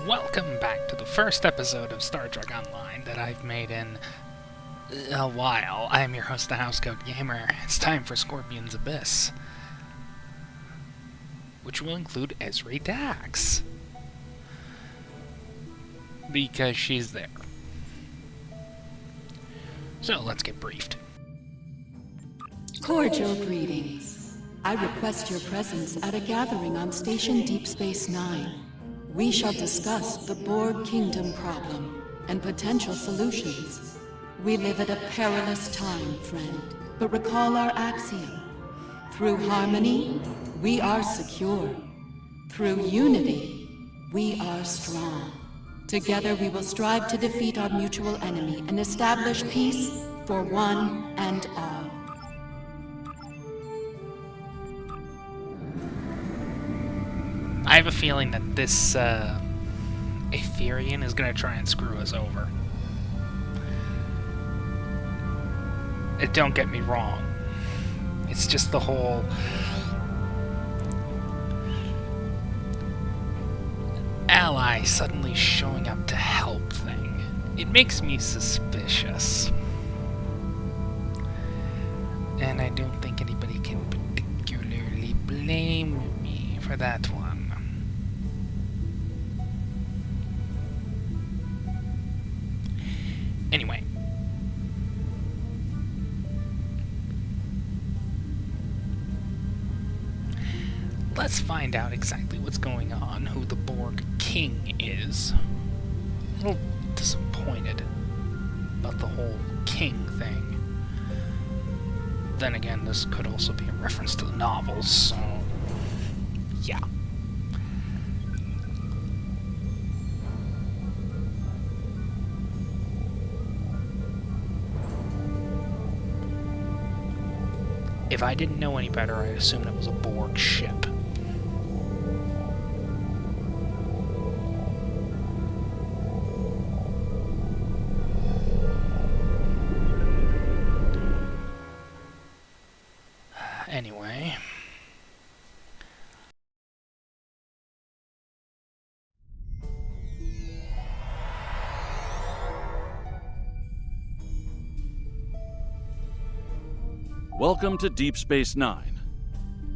Welcome back to the first episode of Star Trek Online that I've made in a while. I am your host, the Housecoat Gamer. It's time for Scorpion's Abyss, which will include Esri Dax, because she's there. So let's get briefed. Cordial greetings. I request your presence at a gathering on Station Deep Space Nine. We shall discuss the Borg Kingdom problem and potential solutions. We live at a perilous time, friend, but recall our axiom. Through harmony, we are secure. Through unity, we are strong. Together we will strive to defeat our mutual enemy and establish peace for one and all. I have a feeling that this Aetherian is going to try and screw us over. Don't get me wrong. It's just the whole ally suddenly showing up to help thing. It makes me suspicious. And I don't think anybody can particularly blame me for that one. Anyway. Let's find out exactly what's going on, who the Borg King is. A little disappointed about the whole king thing. Then again, this could also be a reference to the novels, so yeah. If I didn't know any better, I'd assume it was a Borg ship. Anyway. Welcome to Deep Space Nine.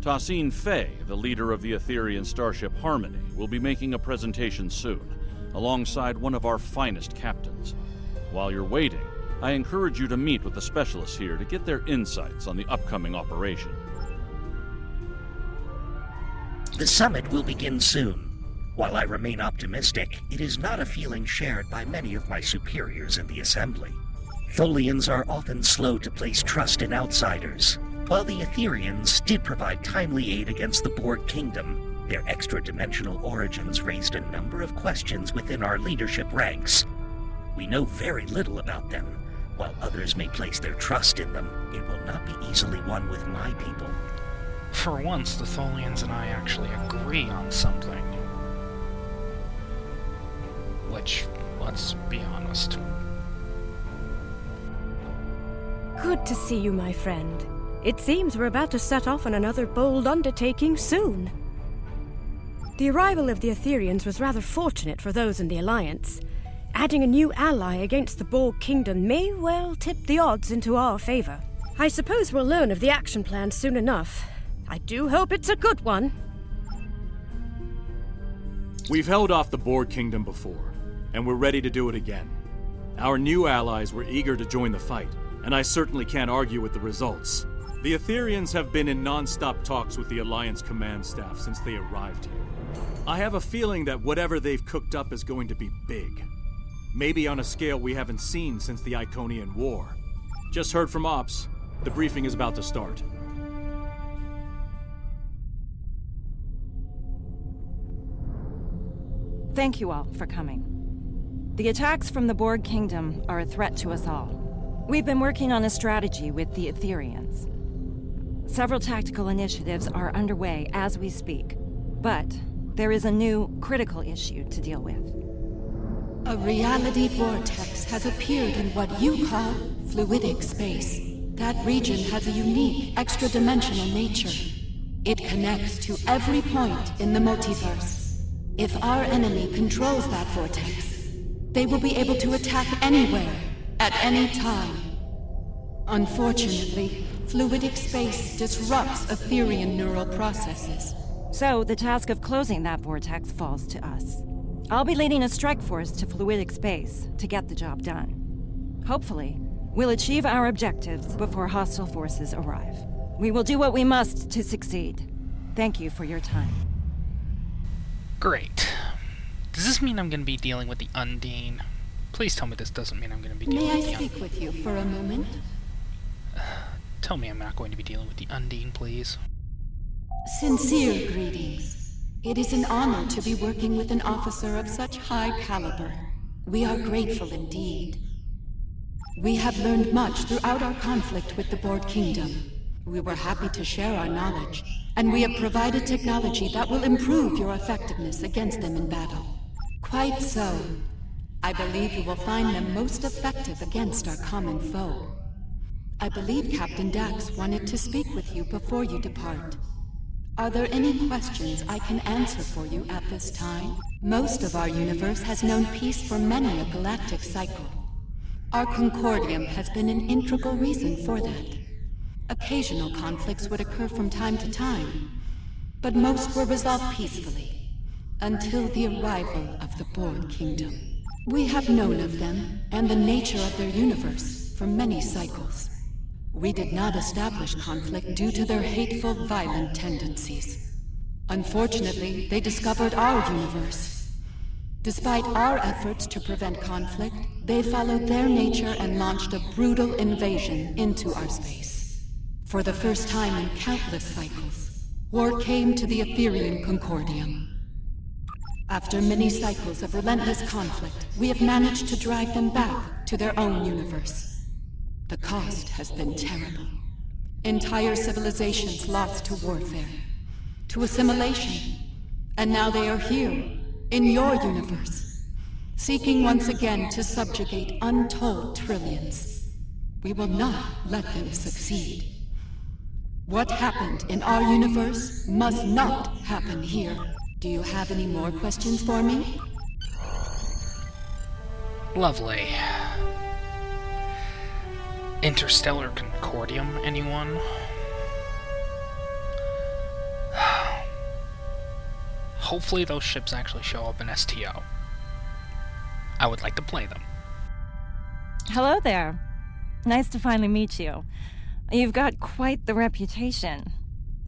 Tassine Fay, the leader of the Aetherian starship Harmony, will be making a presentation soon, alongside one of our finest captains. While you're waiting, I encourage you to meet with the specialists here to get their insights on the upcoming operation. The summit will begin soon. While I remain optimistic, it is not a feeling shared by many of my superiors in the Assembly. Tholians are often slow to place trust in outsiders. While the Aetherians did provide timely aid against the Borg Kingdom, their extra-dimensional origins raised a number of questions within our leadership ranks. We know very little about them. While others may place their trust in them, it will not be easily won with my people. For once, the Tholians and I actually agree on something. Which, let's be honest. Good to see you, my friend. It seems we're about to set off on another bold undertaking soon. The arrival of the Aetherians was rather fortunate for those in the Alliance. Adding a new ally against the Borg Kingdom may well tip the odds into our favor. I suppose we'll learn of the action plan soon enough. I do hope it's a good one. We've held off the Borg Kingdom before, and we're ready to do it again. Our new allies were eager to join the fight, and I certainly can't argue with the results. The Aetherians have been in non-stop talks with the Alliance command staff since they arrived here. I have a feeling that whatever they've cooked up is going to be big. Maybe on a scale we haven't seen since the Iconian War. Just heard from Ops. The briefing is about to start. Thank you all for coming. The attacks from the Borg Kingdom are a threat to us all. We've been working on a strategy with the Aetherians. Several tactical initiatives are underway as we speak, but there is a new critical issue to deal with. A reality vortex has appeared in what you call fluidic space. That region has a unique, extra-dimensional nature. It connects to every point in the multiverse. If our enemy controls that vortex, they will be able to attack anywhere, at any time. Unfortunately, fluidic space disrupts Etherian neural processes. So, the task of closing that vortex falls to us. I'll be leading a strike force to fluidic space to get the job done. Hopefully, we'll achieve our objectives before hostile forces arrive. We will do what we must to succeed. Thank you for your time. Great. Does this mean I'm going to be dealing with the Undine? Please tell me this doesn't mean I'm going to be dealing May I with the speak with you for a moment? Tell me I'm not going to be dealing with the Undine, please. Sincere greetings. It is an honor to be working with an officer of such high caliber. We are grateful indeed. We have learned much throughout our conflict with the Borg Kingdom. We were happy to share our knowledge, and we have provided technology that will improve your effectiveness against them in battle. Quite so. I believe you will find them most effective against our common foe. I believe Captain Dax wanted to speak with you before you depart. Are there any questions I can answer for you at this time? Most of our universe has known peace for many a galactic cycle. Our Concordium has been an integral reason for that. Occasional conflicts would occur from time to time, but most were resolved peacefully, until the arrival of the Borg Kingdom. We have known of them, and the nature of their universe, for many cycles. We did not establish conflict due to their hateful, violent tendencies. Unfortunately, they discovered our universe. Despite our efforts to prevent conflict, they followed their nature and launched a brutal invasion into our space. For the first time in countless cycles, war came to the Etherian Concordium. After many cycles of relentless conflict, we have managed to drive them back to their own universe. The cost has been terrible. Entire civilizations lost to warfare, to assimilation, and now they are here, in your universe, seeking once again to subjugate untold trillions. We will not let them succeed. What happened in our universe must not happen here. Do you have any more questions for me? Lovely. Interstellar Concordium, anyone? Hopefully those ships actually show up in STO. I would like to play them. Hello there. Nice to finally meet you. You've got quite the reputation.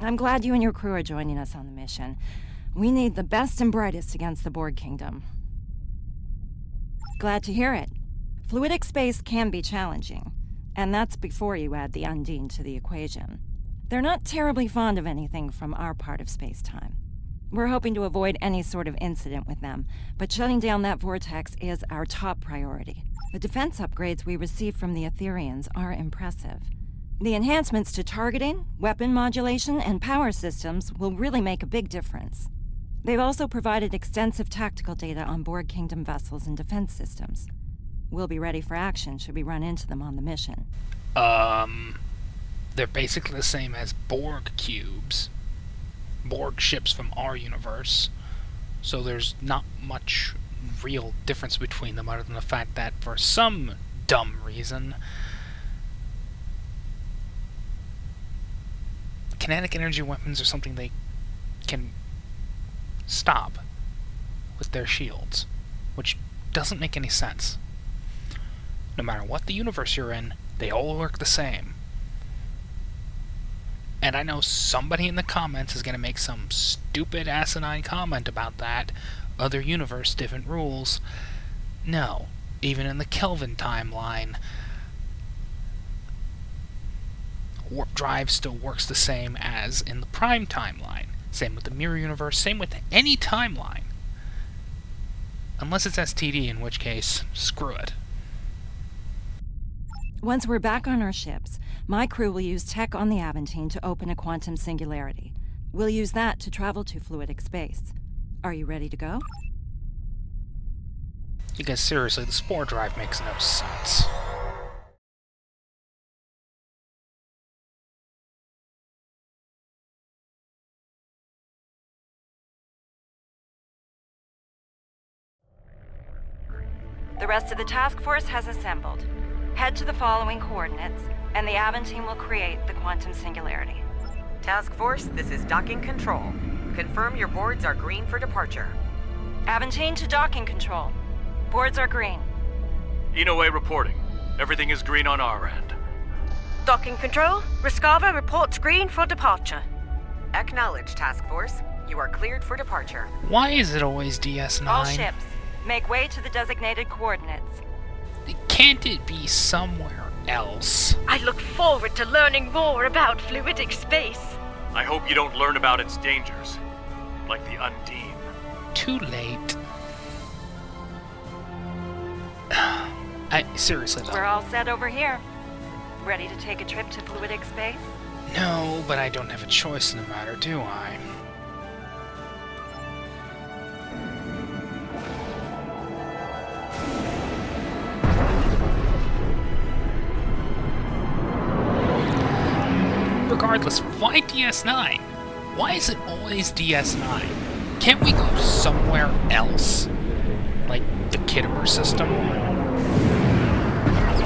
I'm glad you and your crew are joining us on the mission. We need the best and brightest against the Borg Kingdom. Glad to hear it. Fluidic space can be challenging, and that's before you add the Undine to the equation. They're not terribly fond of anything from our part of space-time. We're hoping to avoid any sort of incident with them, but shutting down that vortex is our top priority. The defense upgrades we receive from the Etherians are impressive. The enhancements to targeting, weapon modulation, and power systems will really make a big difference. They've also provided extensive tactical data on Borg Kingdom vessels and defense systems. We'll be ready for action should we run into them on the mission. They're basically the same as Borg cubes. Borg ships from our universe. So there's not much real difference between them other than the fact that for some dumb reason, kinetic energy weapons are something they can stop with their shields, which doesn't make any sense. No matter what the universe you're in, they all work the same. And I know somebody in the comments is going to make some stupid asinine comment about that. Other universe, different rules. No. Even in the Kelvin timeline, warp drive still works the same as in the Prime timeline. Same with the Mirror Universe, same with any timeline. Unless it's STD, in which case, screw it. Once we're back on our ships, my crew will use tech on the Aventine to open a quantum singularity. We'll use that to travel to fluidic space. Are you ready to go? Because seriously, the spore drive makes no sense. The rest of the task force has assembled. Head to the following coordinates, and the Aventine will create the quantum singularity. Task Force, this is docking control. Confirm your boards are green for departure. Aventine to docking control. Boards are green. Inoue reporting. Everything is green on our end. Docking control, Rescava reports green for departure. Acknowledge, Task Force. You are cleared for departure. Why is it always DS9? All ships, make way to the designated coordinates. Can't it be somewhere else? I look forward to learning more about fluidic space. I hope you don't learn about its dangers, like the Undine. Too late. Seriously though. We're all set over here. Ready to take a trip to fluidic space? No, but I don't have a choice in the matter, do I? Regardless, why DS9? Why is it always DS9? Can't we go somewhere else? Like the Kittimer system?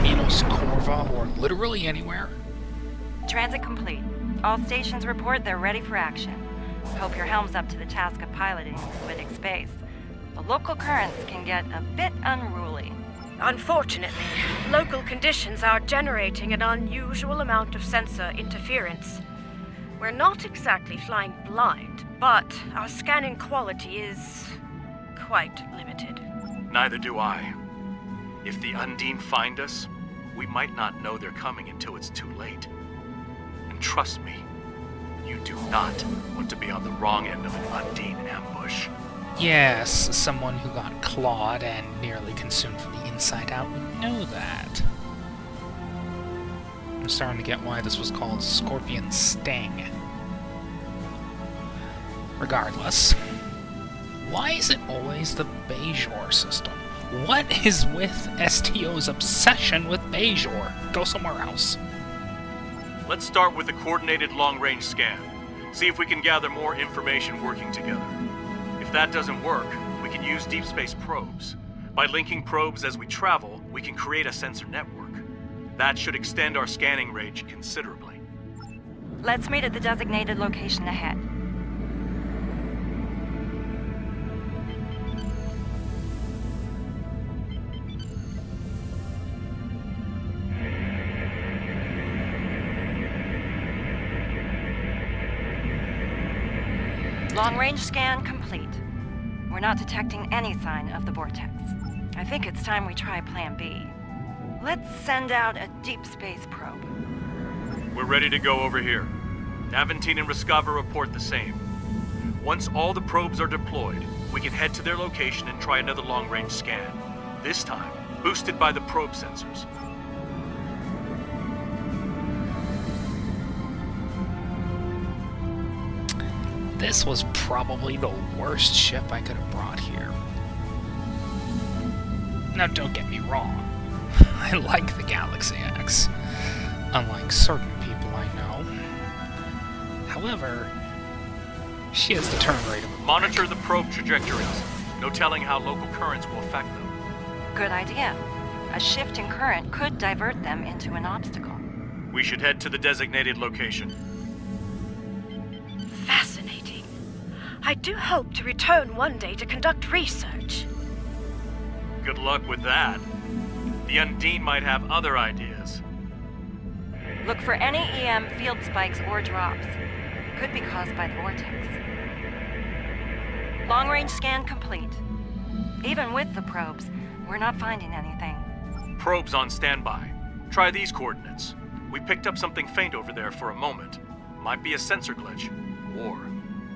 Minos Corva, or literally anywhere? Transit complete. All stations report they're ready for action. Hope your helm's up to the task of piloting fluidic space. The local currents can get a bit unruly. Unfortunately, local conditions are generating an unusual amount of sensor interference. We're not exactly flying blind, but our scanning quality is quite limited. Neither do I. If the Undine find us, we might not know they're coming until it's too late. And trust me, you do not want to be on the wrong end of an Undine ambush. Yes, someone who got clawed and nearly consumed from the inside out would know that. I'm starting to get why this was called Scorpion Sting. Regardless, why is it always the Bajor system? What is with STO's obsession with Bajor? Go somewhere else. Let's start with a coordinated long-range scan. See if we can gather more information working together. If that doesn't work, we can use deep space probes. By linking probes as we travel, we can create a sensor network. That should extend our scanning range considerably. Let's meet at the designated location ahead. Long-range scan complete. We're not detecting any sign of the vortex. I think it's time we try Plan B. Let's send out a deep space probe. We're ready to go over here. Aventine and Rescava report the same. Once all the probes are deployed, we can head to their location and try another long-range scan. This time, boosted by the probe sensors. This was probably the worst ship I could have brought here. Now, don't get me wrong. I like the Galaxy X, unlike certain people I know. However, she has the turn rate of... Monitor the probe trajectories. No telling how local currents will affect them. Good idea. A shift in current could divert them into an obstacle. We should head to the designated location. Fascinating. I do hope to return one day to conduct research. Good luck with that. The Undine might have other ideas. Look for any EM field spikes or drops. Could be caused by the vortex. Long-range scan complete. Even with the probes, we're not finding anything. Probes on standby. Try these coordinates. We picked up something faint over there for a moment. Might be a sensor glitch, or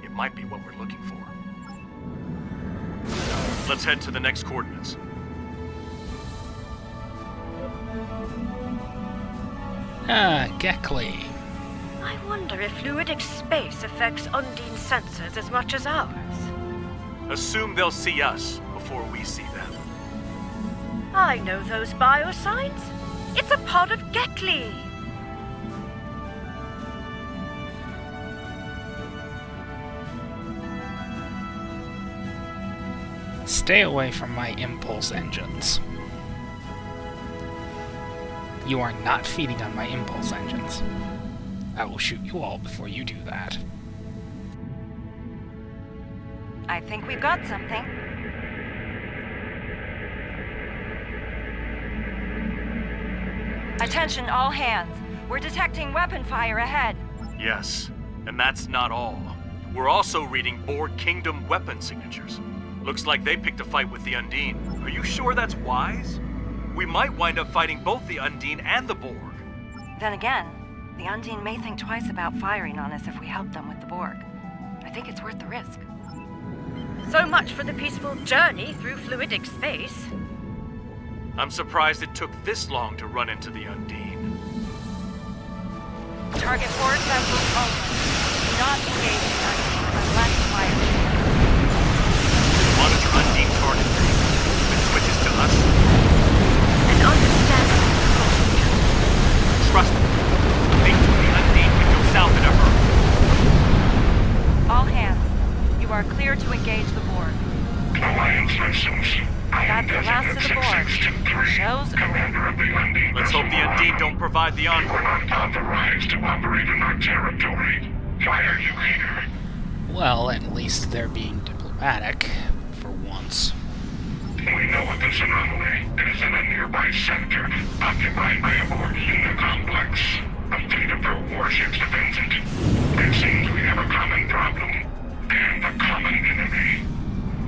it might be what we're looking for. Let's head to the next coordinates. Gekli. I wonder if fluidic space affects Undine sensors as much as ours. Assume they'll see us before we see them. I know those biosigns. It's a part of Gekli. Stay away from my impulse engines. You are not feeding on my impulse engines. I will shoot you all before you do that. I think we've got something. Attention all hands. We're detecting weapon fire ahead. Yes, and that's not all. We're also reading Borg Kingdom weapon signatures. Looks like they picked a fight with the Undine. Are you sure that's wise? We might wind up fighting both the Undine and the Borg. Then again, the Undine may think twice about firing on us if we help them with the Borg. I think it's worth the risk. So much for the peaceful journey through fluidic space. I'm surprised it took this long to run into the Undine. Target Borg vessels only. Do not engage the Undine unless fired. Monitor Undine target range. If it switches to us, An understanding. trust me. Things with the Undine can go south in a hurry. All hands, you are clear to engage the Borg. Alliance vessels. That's the last of the Borg. Show's over. Commander of the Undine Let's hope the Undine don't provide the We're envoy. not authorized to operate in our territory. Why are you here? Well, at least they're being diplomatic, for once. We know of this anomaly. It is in a nearby sector, occupied by a Borg unit complex. A fleet of their warships defends it. It seems we have a common problem, and a common enemy.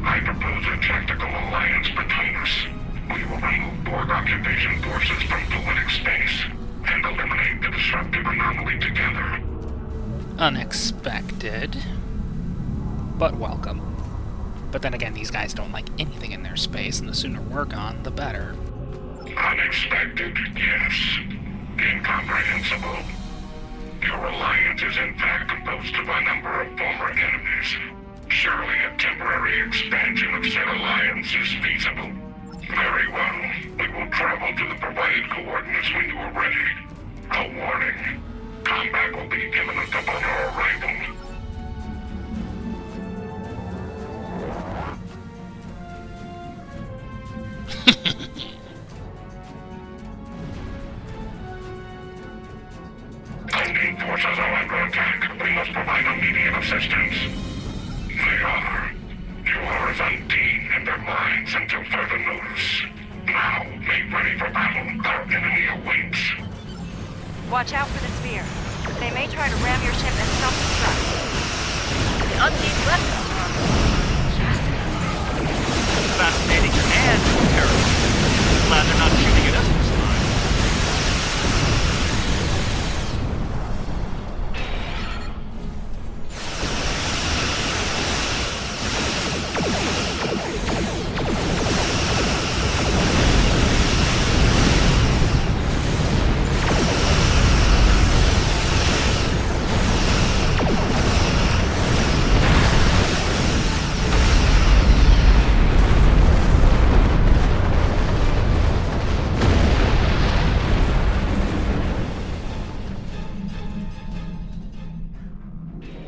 I propose a tactical alliance between us. We will remove Borg occupation forces from fluidic space, and eliminate the disruptive anomaly together. Unexpected, but welcome. But then again, these guys don't like anything in their space, and the sooner we're gone, the better. Unexpected, yes. Incomprehensible. Your alliance is in fact composed of a number of former enemies. Surely a temporary expansion of said alliance is feasible. Very well. We will travel to the provided coordinates when you are ready. A warning. Combat will be imminent upon our arrival. Undine forces are under attack. We must provide immediate assistance. They are. Yours Undine in their minds until further notice. Now, make ready for battle. Our enemy awaits. Watch out for the sphere. They may try to ram your ship and self-destruct. The Undine weapons are Fascinating and terrible. Glad they're not shooting at us this time.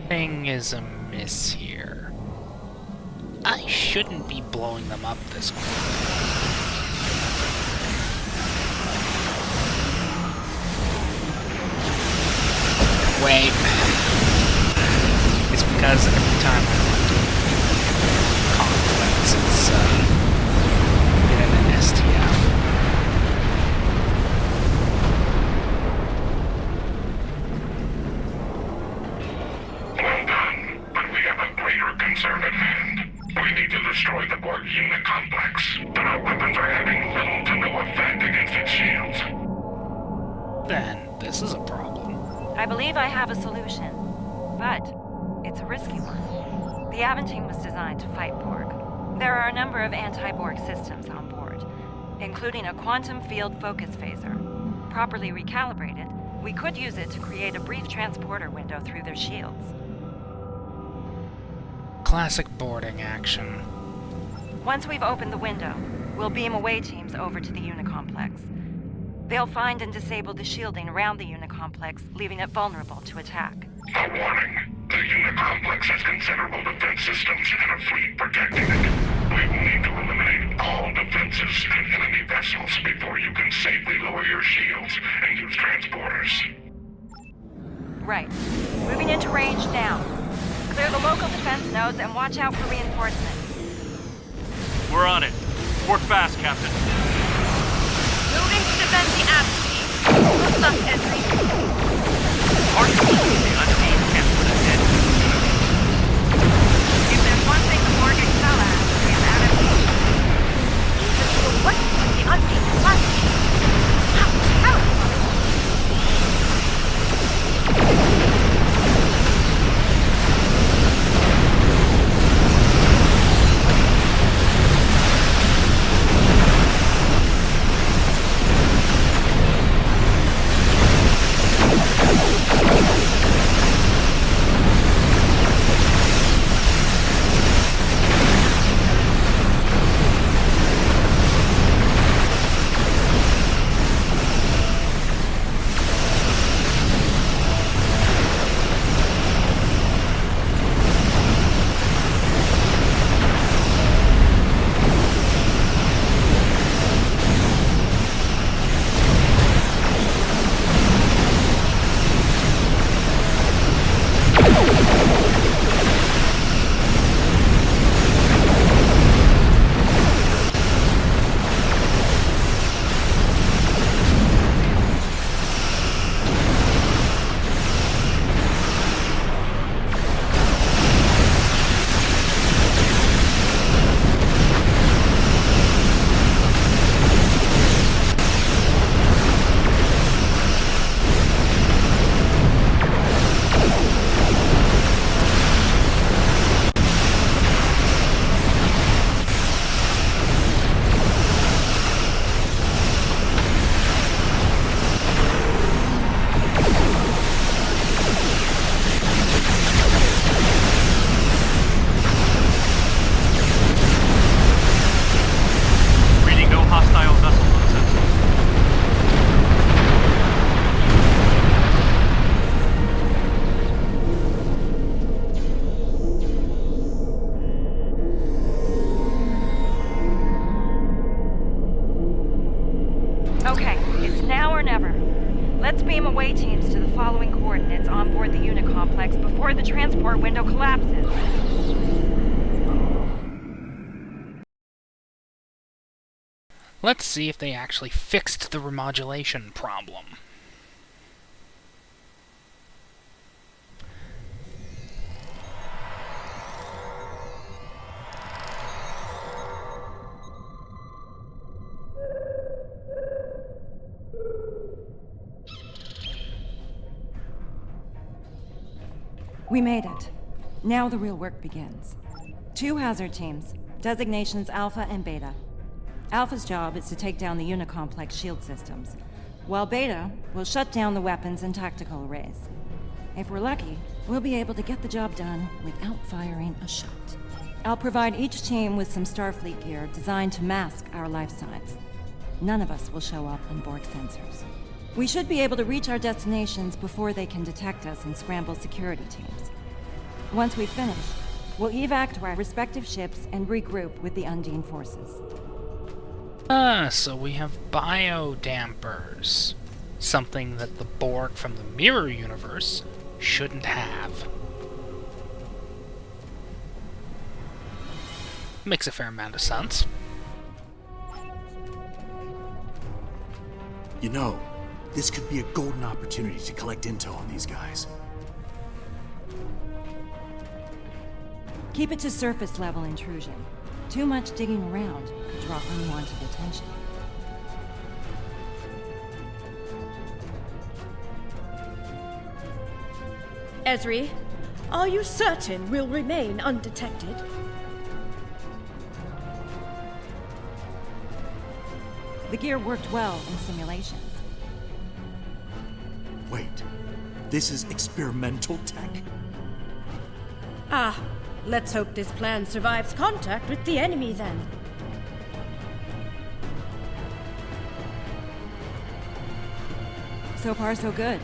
Thing is amiss here. I shouldn't be blowing them up this quick. Wait. It's because every time I want to conflicts, it's get an STF. Well done, but we have a greater concern at hand. We need to destroy the Borg unit complex, but our weapons are having little to no effect against its shields. Then this is a problem. I believe I have a solution, but it's a risky one. The Aventine was designed to fight Borg. There are a number of anti-Borg systems on board, including a quantum field focus phaser. Properly recalibrated, we could use it to create a brief transporter window through their shields. Classic boarding action. Once we've opened the window, we'll beam away teams over to the Unicomplex. They'll find and disable the shielding around the Unicomplex, leaving it vulnerable to attack. A warning. The unit complex has considerable defense systems and a fleet protecting it. We will need to eliminate all defenses and enemy vessels before you can safely lower your shields on it. Work fast, Captain. Moving to defend the Abbey. Good luck, Esri. Arguably, the unseen can't put a head to the universe. If there's one thing the Borg excel at, it's adaptation. Even to the west of the unseen planet. How terrible! Okay, it's now or never. Let's beam away teams to the following coordinates on board the Unicomplex before the transport window collapses. Let's see if they actually fixed the remodulation problem. We made it. Now the real work begins. 2 hazard teams, designations Alpha and Beta. Alpha's job is to take down the Unicomplex shield systems, while Beta will shut down the weapons and tactical arrays. If we're lucky, we'll be able to get the job done without firing a shot. I'll provide each team with some Starfleet gear designed to mask our life signs. None of us will show up on Borg sensors. We should be able to reach our destinations before they can detect us and scramble security teams. Once we've finished, we'll evac to our respective ships and regroup with the Undine forces. So we have biodampers. Something that the Borg from the Mirror Universe shouldn't have. Makes a fair amount of sense. You know, this could be a golden opportunity to collect intel on these guys. Keep it to surface level intrusion. Too much digging around could draw unwanted attention. Esri, are you certain we'll remain undetected? The gear worked well in simulations. Wait, this is experimental tech? Ah, let's hope this plan survives contact with the enemy then. So far, so good.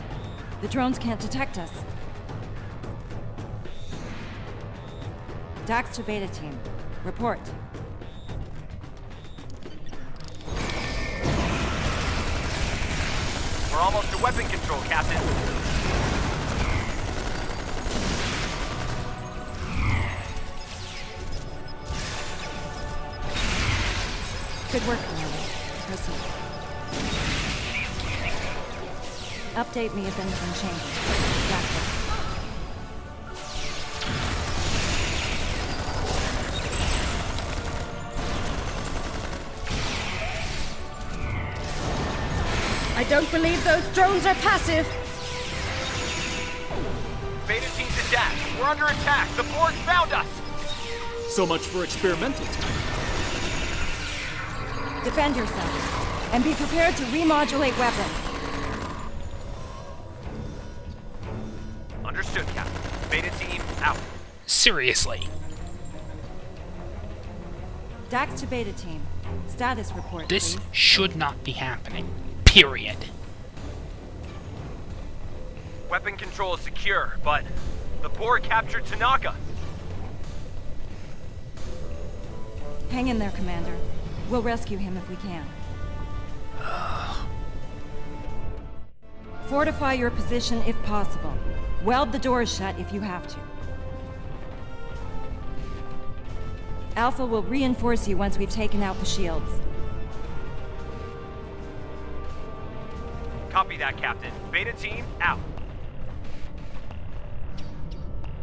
The drones can't detect us. Dax to Beta Team. Report. We're almost to weapon control, Captain. Good work, Commander. Proceed. Update me if anything changes. Gotcha. I don't believe those drones are passive! Beta team to dash. We're under attack. The Borg found us. So much for experimental time. Defend yourselves, and be prepared to remodulate weapons. Understood, Captain. Beta team out. Seriously. Dax to Beta team. Status report, This please. should not be happening. Period. Weapon control is secure, but the Borg captured Tanaka. Hang in there, Commander. We'll rescue him if we can. Fortify your position if possible. Weld the doors shut if you have to. Alpha will reinforce you once we've taken out the shields. Copy that, Captain. Beta team out.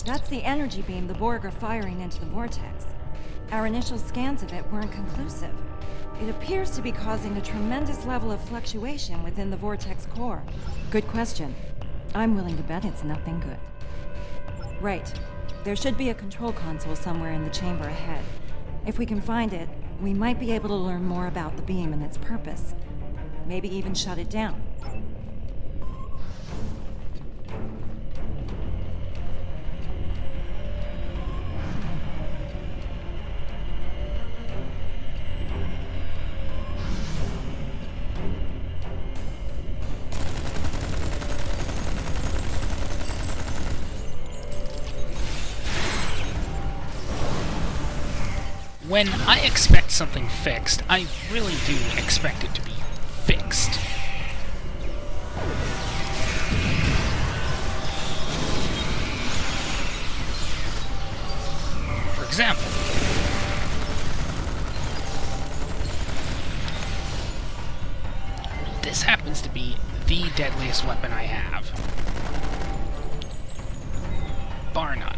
That's the energy beam the Borg are firing into the vortex. Our initial scans of it weren't conclusive. It appears to be causing a tremendous level of fluctuation within the vortex core. Good question. I'm willing to bet it's nothing good. Right. There should be a control console somewhere in the chamber ahead. If we can find it, we might be able to learn more about the beam and its purpose. Maybe even shut it down. When I expect something fixed, I really do expect it to be fixed. For example, this happens to be the deadliest weapon I have. Bar none.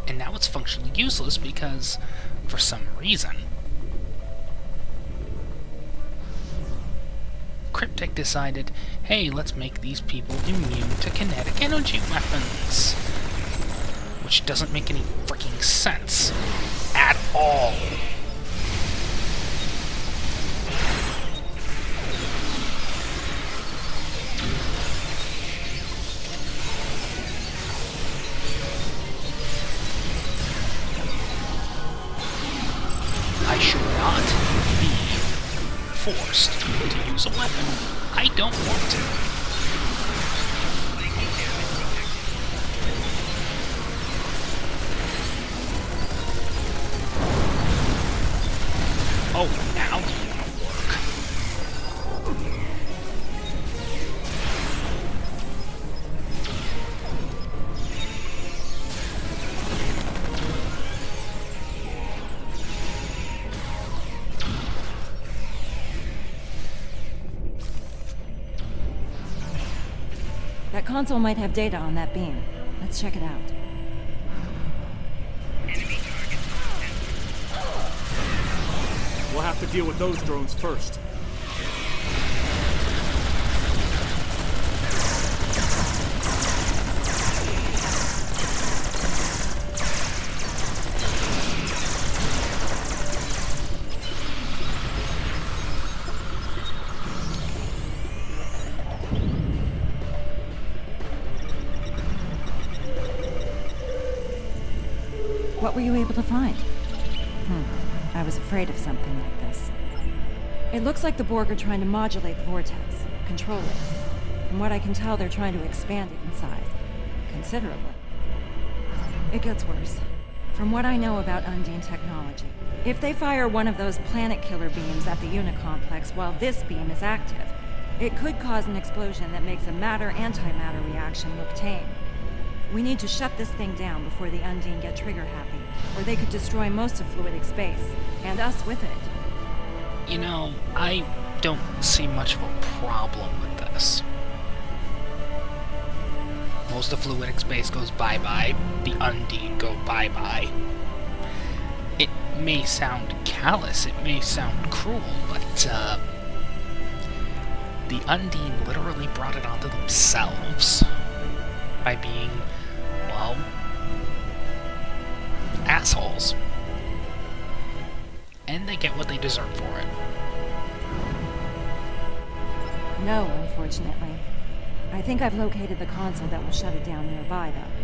And now it's functionally useless because, for some reason, Cryptic decided, hey, let's make these people immune to kinetic energy weapons. Which doesn't make any freaking sense. At all. I should not be forced to use a weapon I don't want to. Oh, now you want to work. That console might have data on that beam. Let's check it out. We'll have to deal with those drones first. What were you able to find? I was afraid of something like this. It looks like the Borg are trying to modulate the vortex, control it. From what I can tell, they're trying to expand it in size, considerably. It gets worse. From what I know about Undine technology, if they fire one of those planet-killer beams at the Unicomplex while this beam is active, it could cause an explosion that makes a matter-antimatter reaction look tame. We need to shut this thing down before the Undine get trigger-happy, or they could destroy most of fluidic space, and us with it. You know, I don't see much of a problem with this. Most of fluidic space goes bye-bye, the Undine go bye-bye. It may sound callous, it may sound cruel, but, the Undine literally brought it onto themselves by being, well, assholes. And they get what they deserve for it. No, unfortunately. I think I've located the console that will shut it down nearby, though.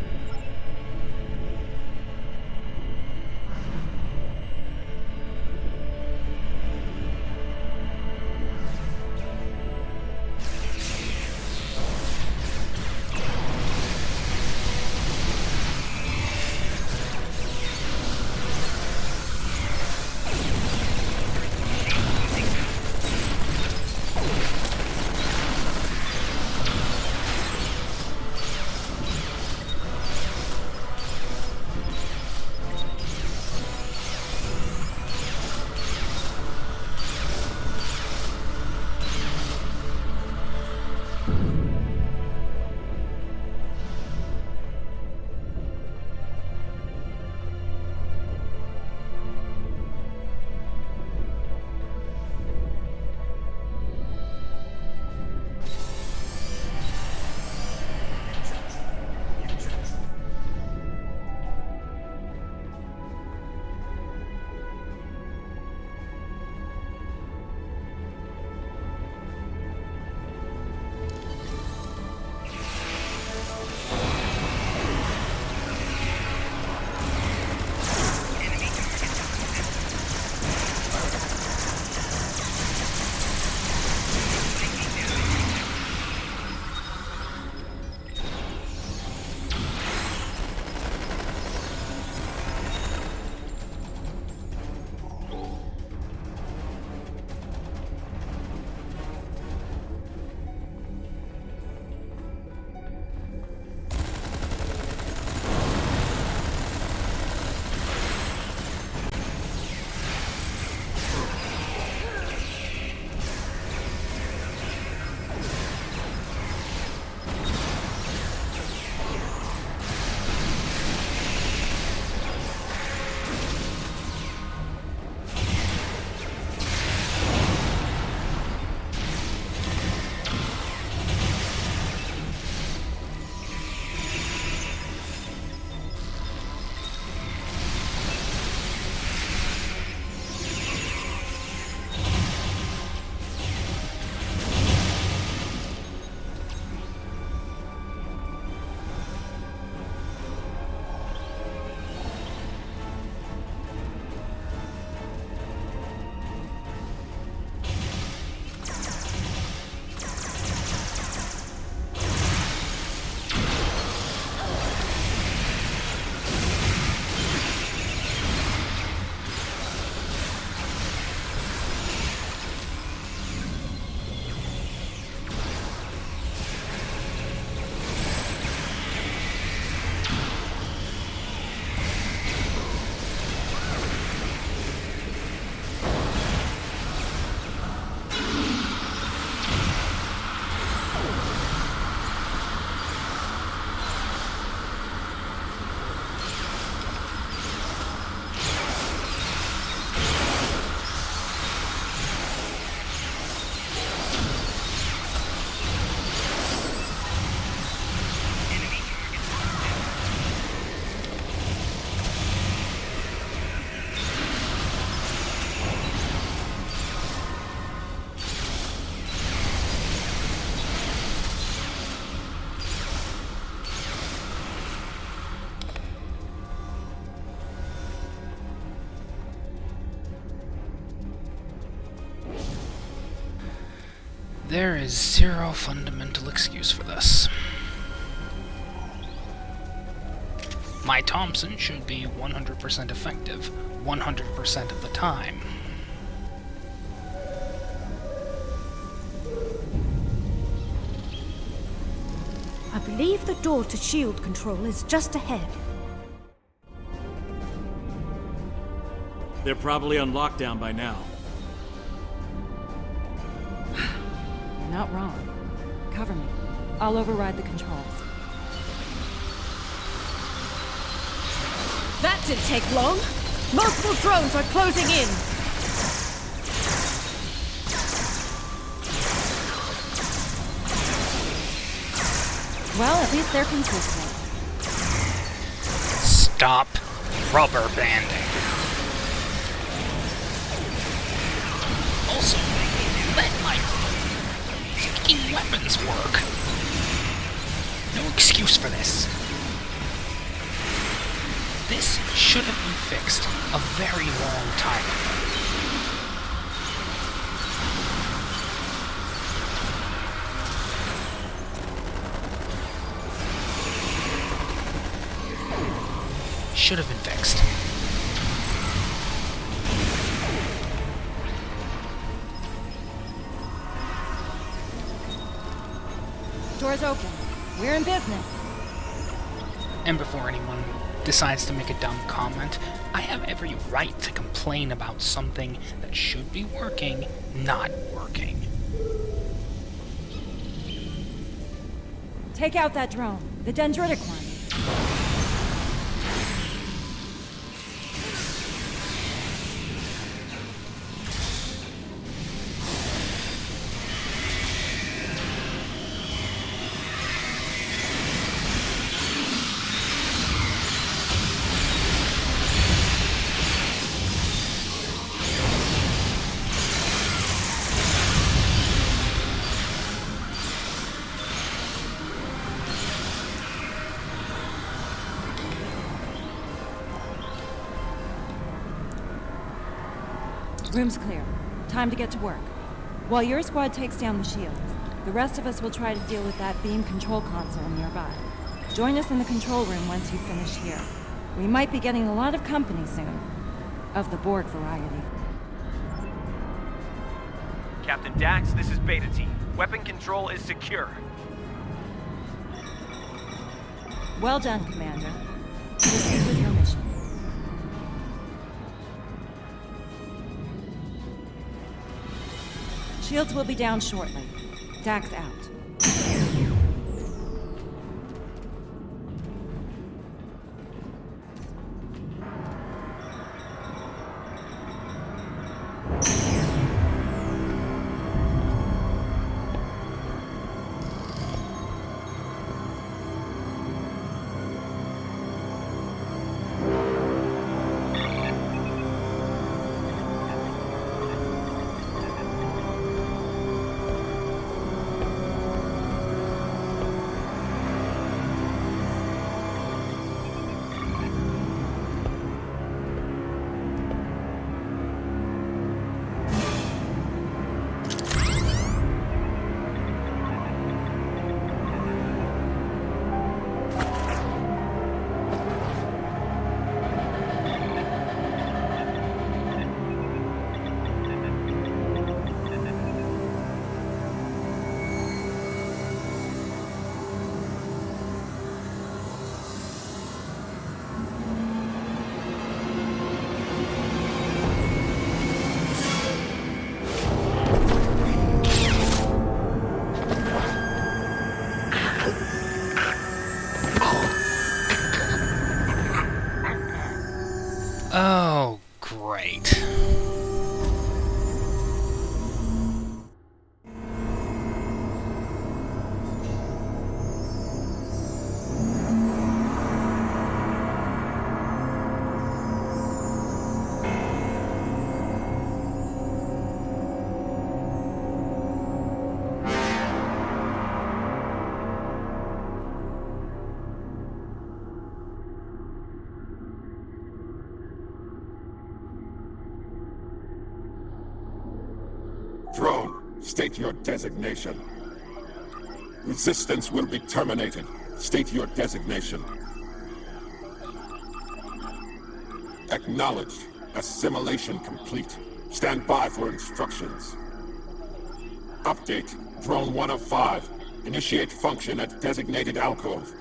There is zero fundamental excuse for this. My Thompson should be 100% effective 100% of the time. I believe the door to shield control is just ahead. They're probably on lockdown by now. Not wrong. Cover me. I'll override the controls. That didn't take long. Multiple drones are closing in. Well, at least they're consistent. Stop rubber banding. Also, let my fucking weapons work. No excuse for this. This should have been fixed a very long time ago. Should have been fixed. Doors open. We're in business. And before anyone decides to make a dumb comment, I have every right to complain about something that should be working, not working. Take out that drone. The dendritic one. Room's clear. Time to get to work. While your squad takes down the shields, the rest of us will try to deal with that beam control console nearby. Join us in the control room once you finish here. We might be getting a lot of company soon. Of the Borg variety. Captain Dax, this is Beta Team. Weapon control is secure. Well done, Commander. Proceed with your mission. Shields will be down shortly. Dax out. Oh, great. Drone, state your designation. Resistance will be terminated. State your designation. Acknowledged. Assimilation complete. Stand by for instructions. Update. Drone 1 of 5. Initiate function at designated alcove.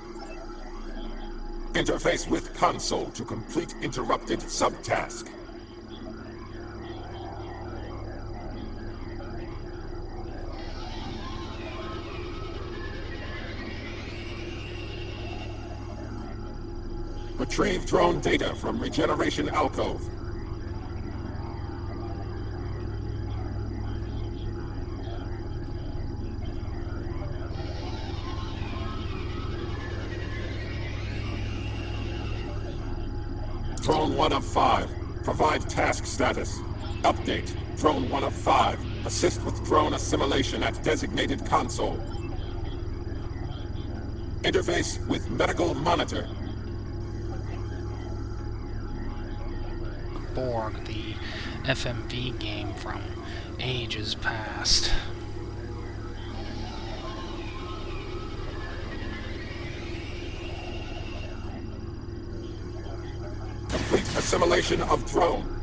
Interface with console to complete interrupted subtask. Retrieve drone data from regeneration alcove. Drone 1 of 5. Provide task status. Update. Drone 1 of 5. Assist with drone assimilation at designated console. Interface with medical monitor. Borg, the FMV game from ages past. Complete assimilation of drone.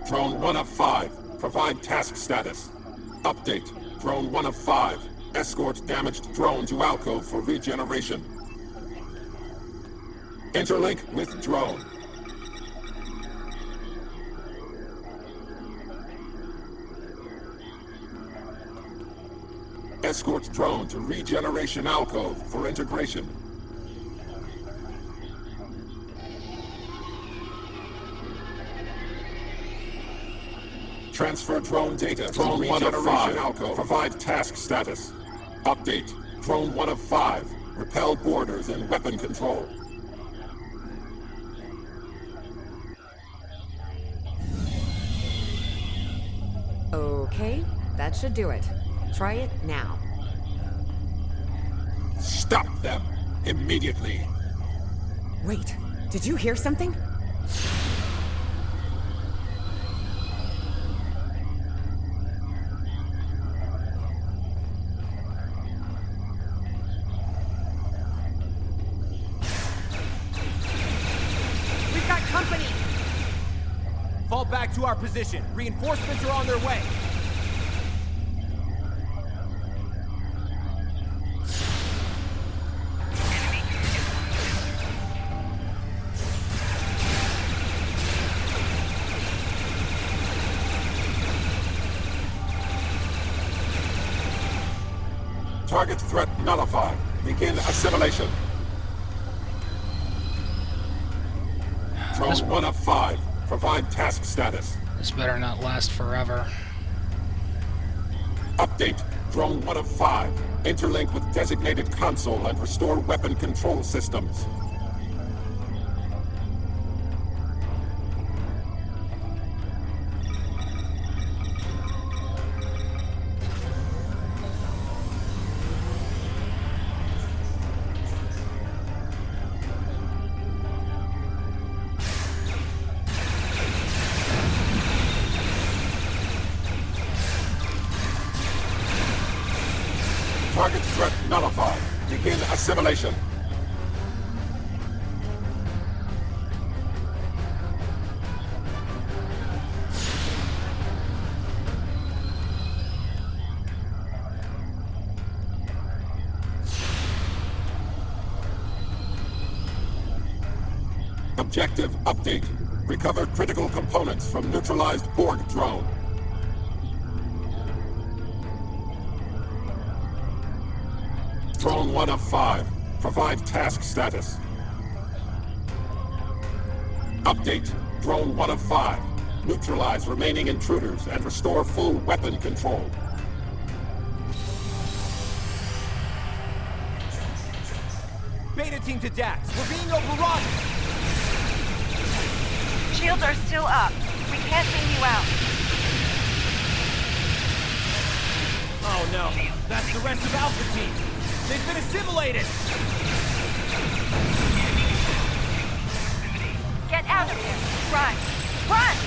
Drone 1 of 5. Provide task status. Update. Drone 1 of 5. Escort damaged drone to alcove for regeneration. Interlink with drone. Escort drone to regeneration alcove for integration. Transfer drone data. Drone 1 of 5. Alcove. Provide task status. Update. Drone 1 of 5. Repel boarders and weapon control. Okay, that should do it. Try it now. Stop them! Immediately! Wait, did you hear something? We've got company! Fall back to our position. Reinforcements are on their way. Target threat nullified. Begin assimilation. Drone 1 of 5. Provide task status. This better not last forever. Update. Drone 1 of 5. Interlink with designated console and restore weapon control systems. Target threat nullified. Begin assimilation. Objective update. Recover critical components from neutralized Borg drone. Drone 1 of 5. Provide task status. Update. Drone 1 of 5. Neutralize remaining intruders and restore full weapon control. Beta team to Dax. We're being overrun. Shields are still up. We can't leave you out. Oh no, that's the rest of Alpha Team. They've been assimilated! Get out of here! Run! Run!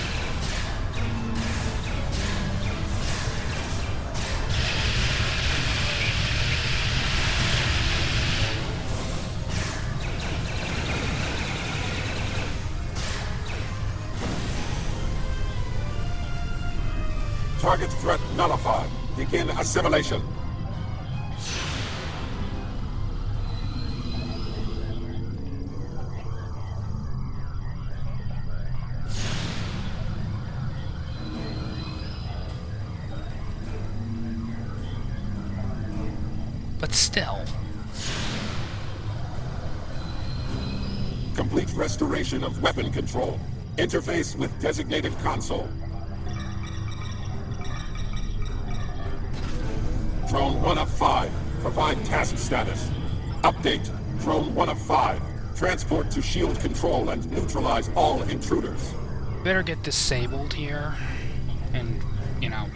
Target threat nullified. Begin assimilation. But still. Complete restoration of weapon control. Interface with designated console. Drone 1 of 5. Provide task status. Update. Drone 1 of 5. Transport to shield control and neutralize all intruders. Better get disabled here. And, you know,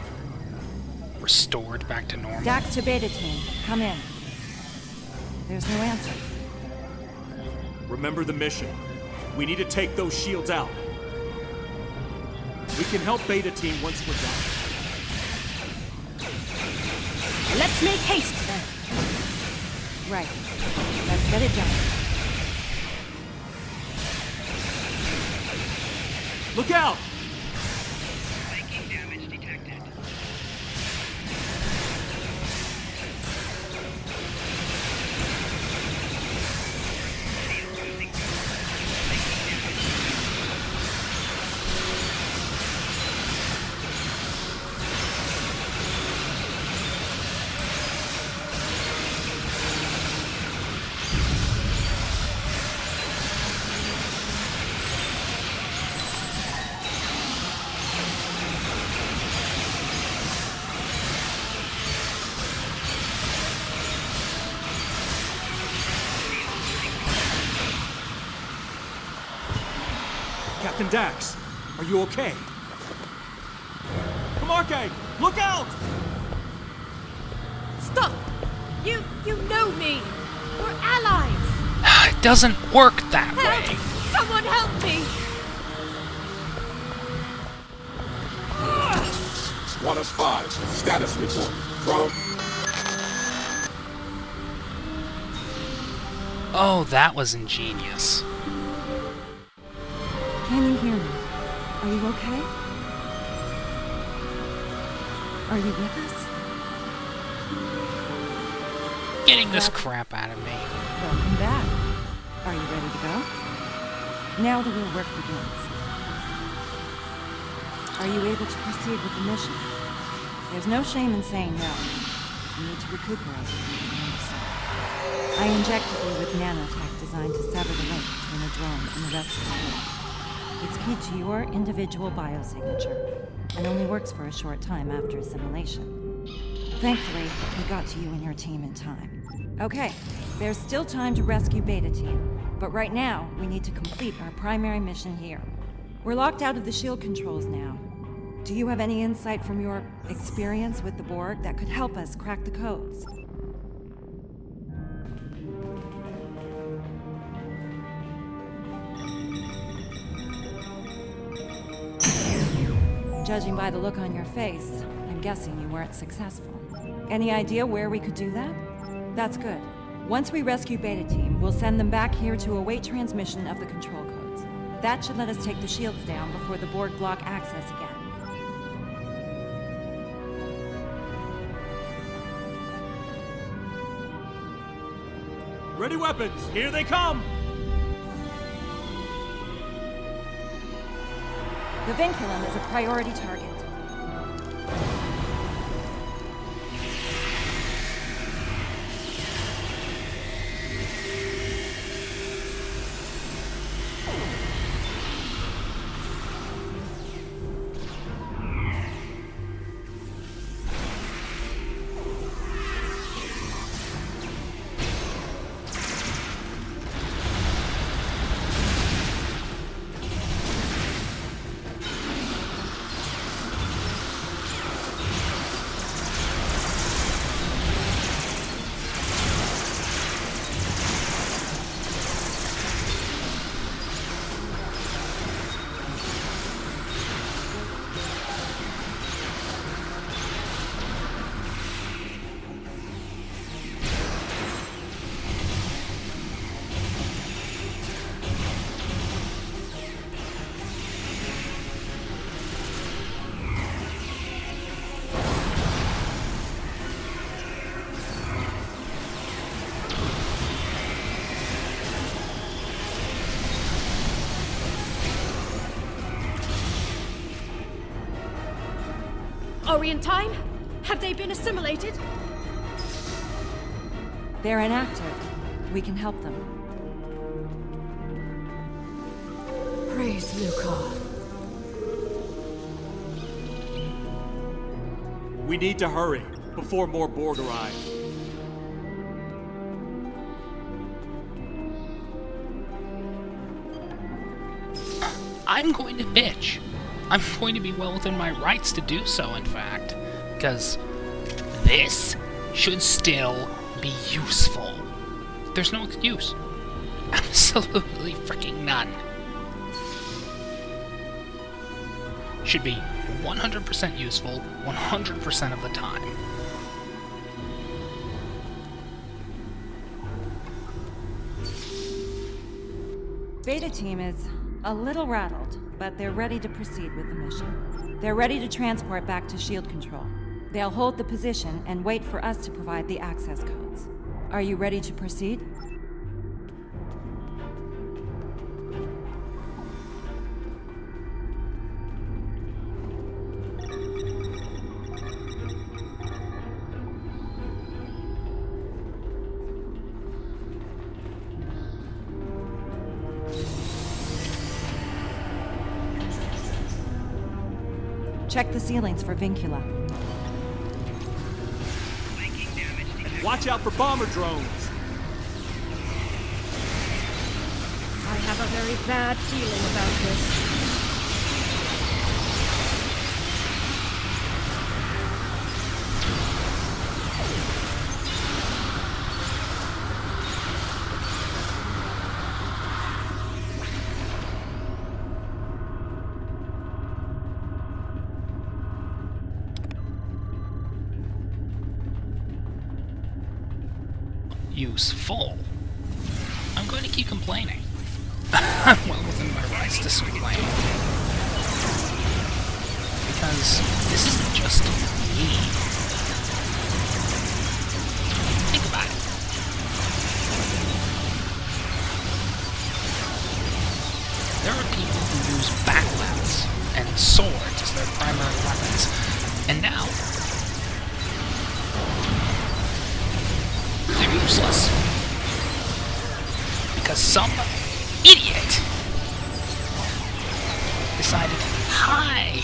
restored back to normal. Dax to Beta Team. Come in. There's no answer. Remember the mission. We need to take those shields out. We can help Beta Team once we're done. Let's make haste then. Right. Let's get it done. Look out! Making damage detected. Captain Dax, are you okay? Camarque, look out! Stop! You know me! We're allies! It doesn't work that Help! way. Someone help me! 1 of 5. Status report. Drone. Oh, that was ingenious. Can you hear me? Are you okay? Are you with us? Getting this crap out of me. Welcome back. Are you ready to go? Now the real work begins. Are you able to proceed with the mission? There's no shame in saying no. You need to recuperate. I injected you with nanotech designed to sever the link between the drone and the rest of the world. It's key to your individual biosignature, and only works for a short time after assimilation. Thankfully, we got to you and your team in time. Okay, there's still time to rescue Beta Team, but right now, we need to complete our primary mission here. We're locked out of the shield controls now. Do you have any insight from your experience with the Borg that could help us crack the codes? Judging by the look on your face, I'm guessing you weren't successful. Any idea where we could do that? That's good. Once we rescue Beta Team, we'll send them back here to await transmission of the control codes. That should let us take the shields down before the Borg block access again. Ready weapons, here they come! The vinculum is a priority target. Are we in time? Have they been assimilated? They're inactive. We can help them. Praise Luca. We need to hurry, before more Borg arrive. I'm going to bitch. I'm going to be well within my rights to do so, in fact. Because this should still be useful. There's no excuse. Absolutely freaking none. Should be 100% useful 100% of the time. Beta team is a little rattled, but they're ready to proceed with the mission. They're ready to transport back to shield control. They'll hold the position and wait for us to provide the access codes. Are you ready to proceed? Check the ceilings for vincula. Watch out for bomber drones! I have a very bad feeling about this. Useful. I'm going to keep complaining. I'm well within my rights to complain. Because this isn't just me. Think about it. There are people who use battlets and swords as their primary weapons. And now they're useless. Because some idiot decided, hi,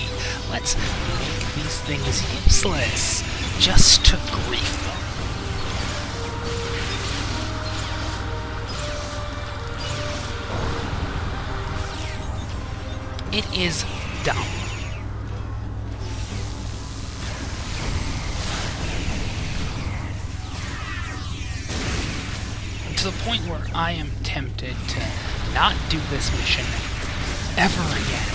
let's make these things useless just to grief them. It is dumb. To the point where I am tempted to not do this mission ever again.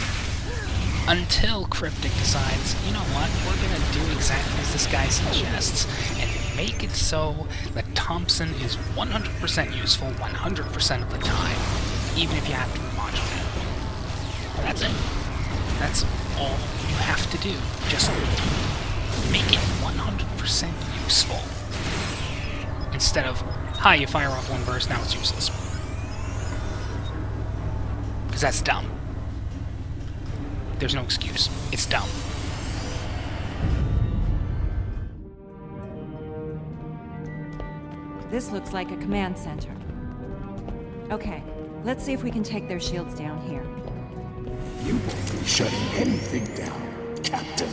Until Cryptic decides, you know what, we're gonna do exactly as this guy suggests, and make it so that Thompson is 100% useful 100% of the time, even if you have to modulate it. That's it. That's all you have to do. Just make it 100% useful. Instead of, hi, you fire off one burst, now it's useless. Because that's dumb. There's no excuse. It's dumb. This looks like a command center. Okay, let's see if we can take their shields down here. You won't be shutting anything down, Captain.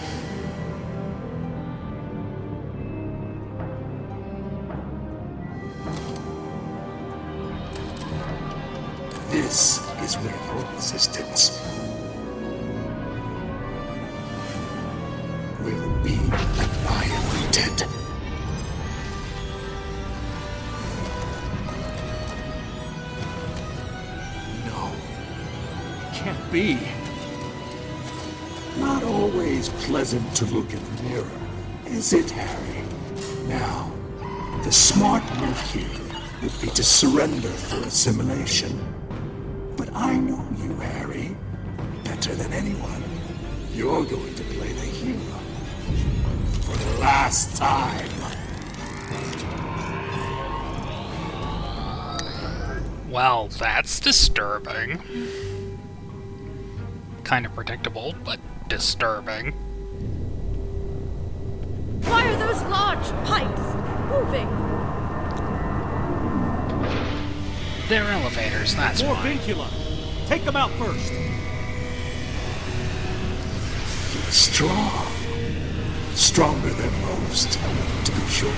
This is where your resistance will be annihilated. No, can't be. Not always pleasant to look in the mirror, is it, Harry? Now, the smart move here would be to surrender for assimilation. But I know you, Harry, better than anyone. You're going to play the hero for the last time. Well, that's disturbing. Kind of predictable, but disturbing. Those large pipes moving. They're elevators, that's More why. vincula. Take them out first. You're strong. Stronger than most, to be sure.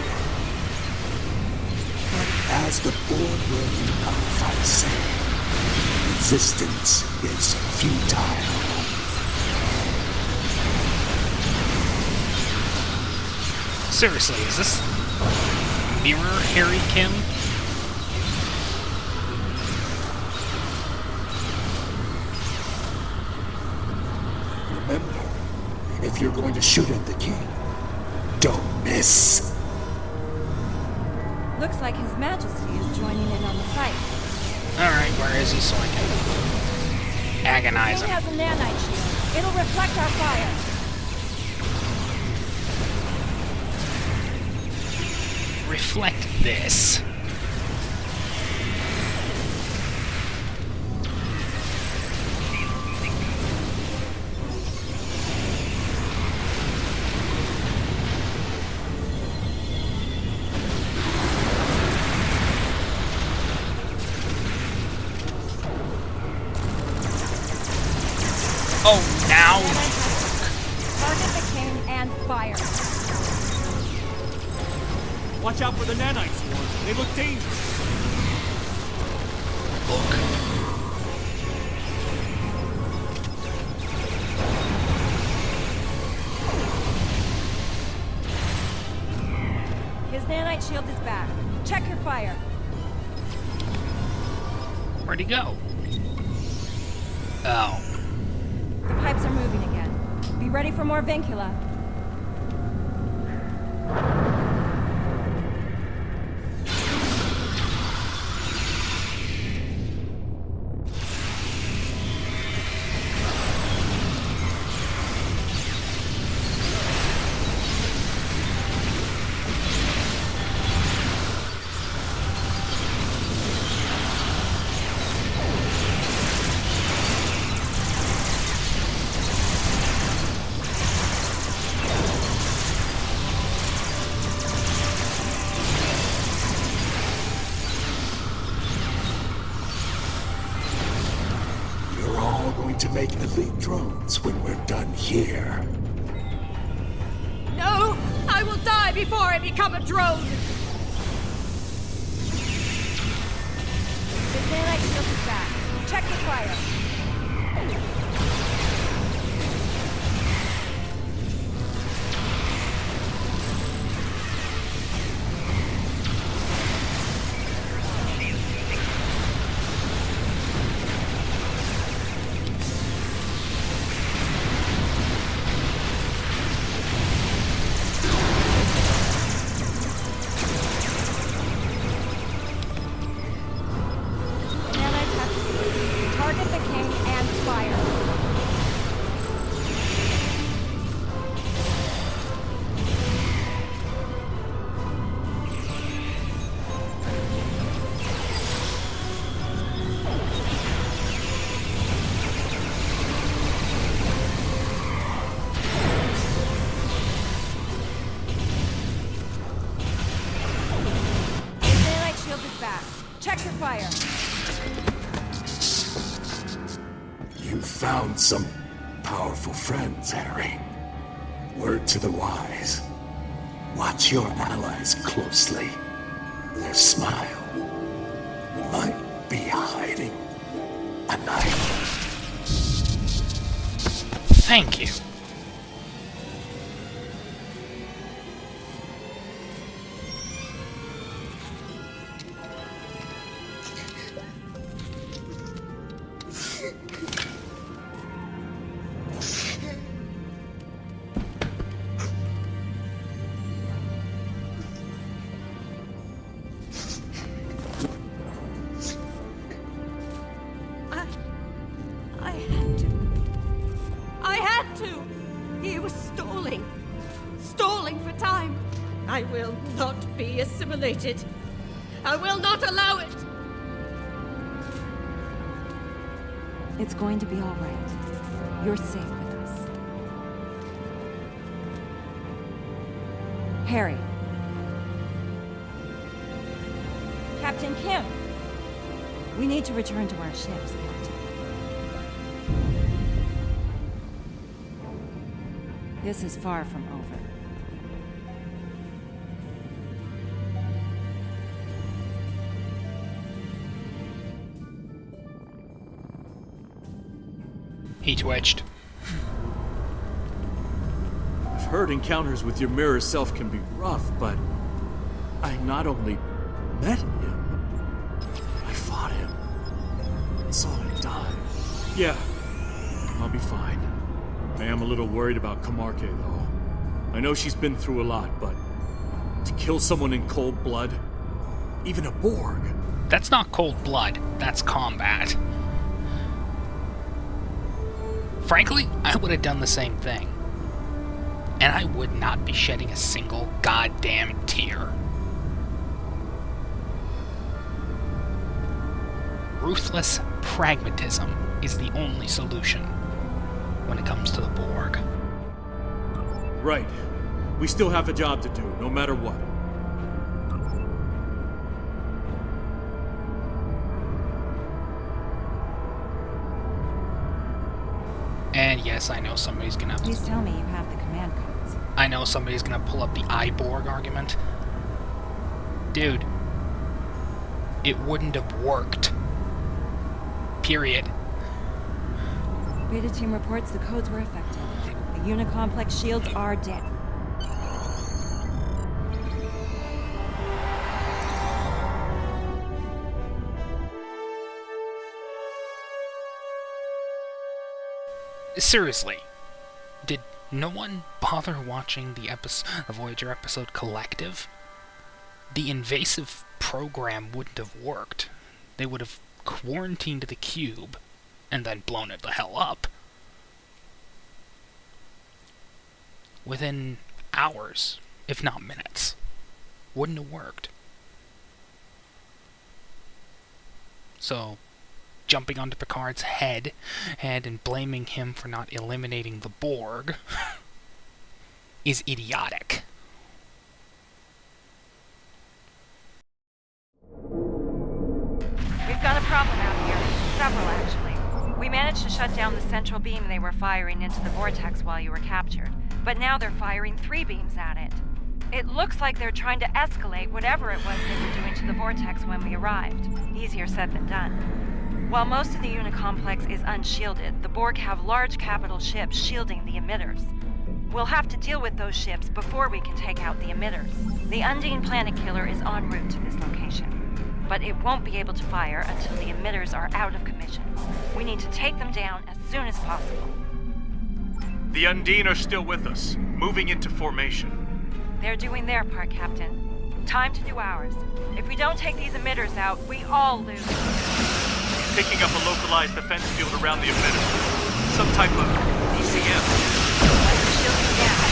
But as the Borg will enough, say, resistance is futile. Seriously, is this Mirror Harry Kim? Remember, if you're going to shoot at the king, don't miss. Looks like His Majesty is joining in on the fight. Alright, where is he so I can agonize King him? has a nanite shield. It'll reflect our fire. Reflect this. Oh, now? Target the king and fire. Watch out for the nanite swarms. They look dangerous. His nanite shield is back. Check your fire. Where'd he go? Oh. The pipes are moving again. Be ready for more vincula. To make elite drones when we're done here. No! I will die before I become a drone! His nanite shield is back. Check your fire. Target the king and fire. His nanite shield is back. Check your fire. You found some powerful friends, Harry. Word to the wise. Watch your allies closely. Their smile might be hiding a knife. Thank you. I had to! He was stalling. Stalling for time. I will not be assimilated. I will not allow it! It's going to be all right. You're safe with us. Harry. Captain Kim! We need to return to our ships, Captain. This is far from over. He twitched. I've heard encounters with your mirror self can be rough, but I not only met him, I fought him. Saw him die. Yeah, I'll be fine. I am a little worried about Camarque, though. I know she's been through a lot, but to kill someone in cold blood, even a Borg. That's not cold blood, that's combat. Frankly, I would have done the same thing. And I would not be shedding a single goddamn tear. Ruthless pragmatism is the only solution when it comes to the Borg. Right. We still have a job to do, no matter what. And yes, I know somebody's gonna... Please tell me you have the command codes. I know somebody's gonna pull up the iBorg argument. Dude. It wouldn't have worked. Period. Beta team reports the codes were effective. The Unicomplex shields are down. Seriously, did no one bother watching the Voyager episode Collective? The invasive program wouldn't have worked. They would have quarantined the cube and then blown it the hell up. Within hours, if not minutes. Wouldn't have worked. So, jumping onto Picard's head and blaming him for not eliminating the Borg is idiotic. We've got a problem out here. Several, actually. We managed to shut down the central beam they were firing into the vortex while you were captured. But now they're firing 3 beams at it. It looks like they're trying to escalate whatever it was they were doing to the vortex when we arrived. Easier said than done. While most of the Unicomplex is unshielded, the Borg have large capital ships shielding the emitters. We'll have to deal with those ships before we can take out the emitters. The Undine Planet Killer is en route to this location, but it won't be able to fire until the emitters are out of commission. We need to take them down as soon as possible. The Undine are still with us, moving into formation. They're doing their part, Captain. Time to do ours. If we don't take these emitters out, we all lose. Picking up a localized defense field around the emitter. Some type of ECM. Let the shielding down.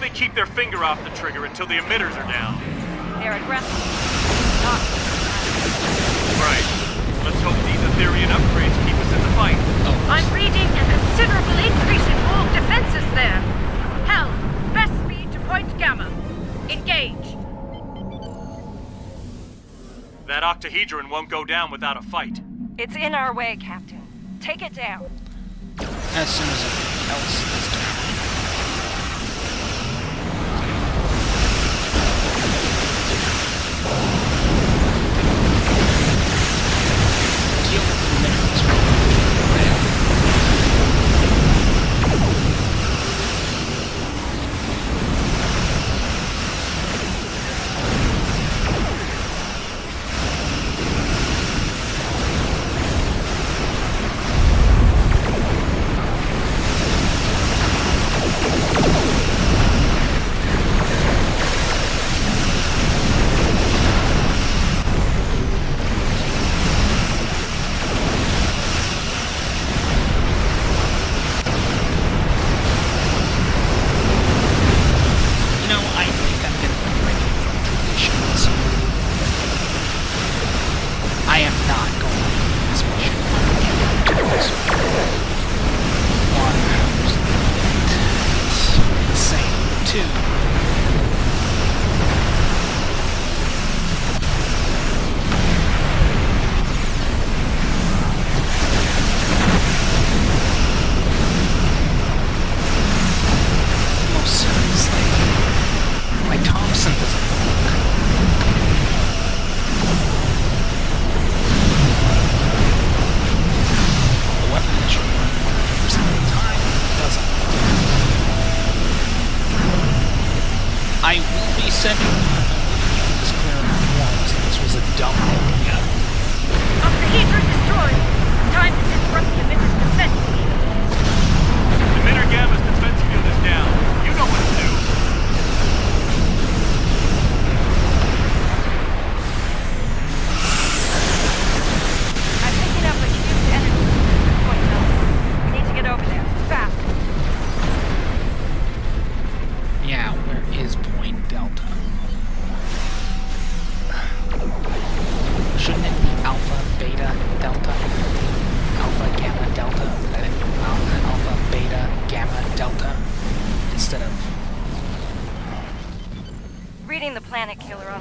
they keep their finger off the trigger until the emitters are down. They're aggressive. Not Right. Let's hope these Etherean upgrades keep us in the fight. I'm reading a considerable increase in org defenses there. Hell, best speed to point Gamma. Engage. That octahedron won't go down without a fight. It's in our way, Captain. Take it down. As soon as everything else is down. Deal with the minerals.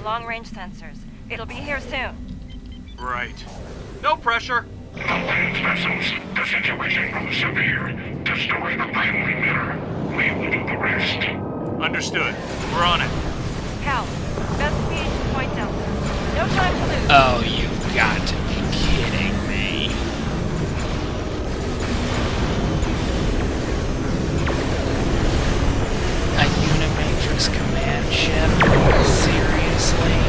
Long-range sensors. It'll be here soon. Right. No pressure. Alliance vessels, the situation grows severe. Destroy the final emitter. We will do the rest. Understood. We're on it. Cal, best speed to point Delta. No time to lose. Oh, you've got to be kidding me. A Unimatrix command ship? Seriously?